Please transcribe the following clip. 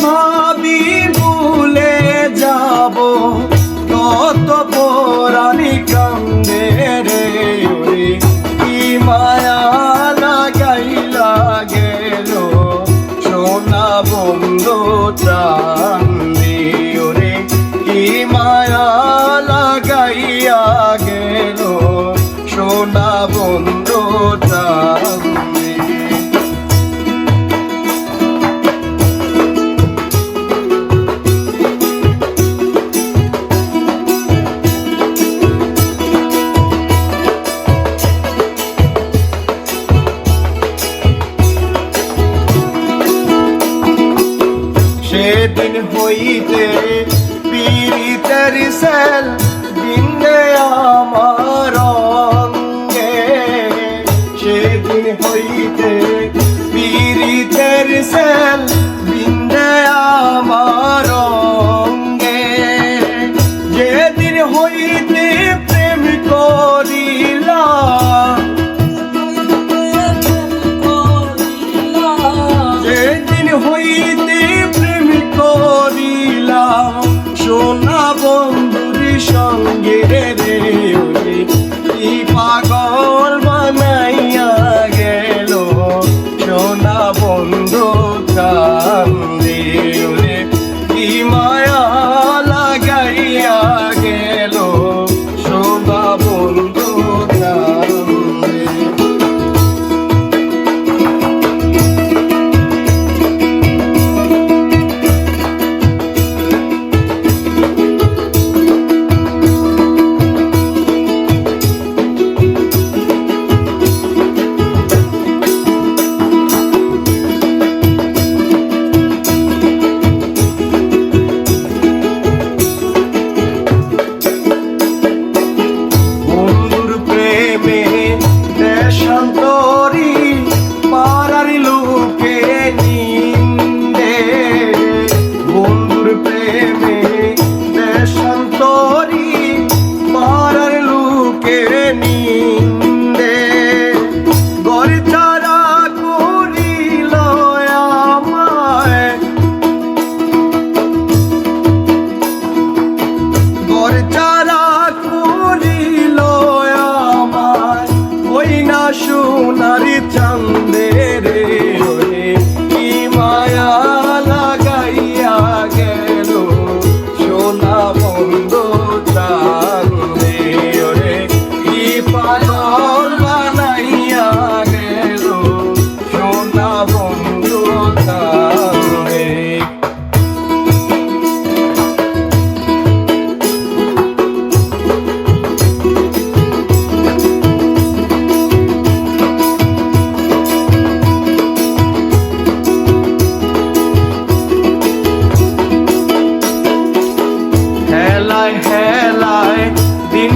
ভাবি ভুলে যাব কত পরাণী কান্দে রে ওরে কি মায়া লাগাইলা গেল সোনা বন্ধু প্রাণ দিয়ে ওরে কি মায়া লাগাইয়া গেল সোনা বন্ধু প্রাণ দিয়ে। সেদিন হইতে পীড়িতের সেল বিন্দে আমার অঙ্গে, সেদিন হইতে পীড়িতের সেল বিন্দে আমার অঙ্গে, যেদিন হইতে প্রেম করিলাম, যেদিন হইতে করিলাম সোনা বন্ধুর সঙ্গে রে ওরে কি পাগল বানাইয়া গেল সোনা বন্ধু কান্দে ওরে কি মায়া লাগাইয়া গেল সোনা বন্ধু কান্দে। দেশান্তরী পাড়ার লোকে নিন্দে, বন্ধুর প্রেমে দেশান্তরী পাড়ার লোকে নিন্দে, ঘর ছাড়া করিল আমায়, ঘর ছাড়া করিল আমায় ওই না সোনারি চাঁদে রে ওরে কি মায়া লাগাইয়া গেল সোনা বন্ধু চাঁদে ওরে কি পাগল বানাইয়া গেল সোনা বন্ধু চাঁদে। হেলায় হেলায় দিন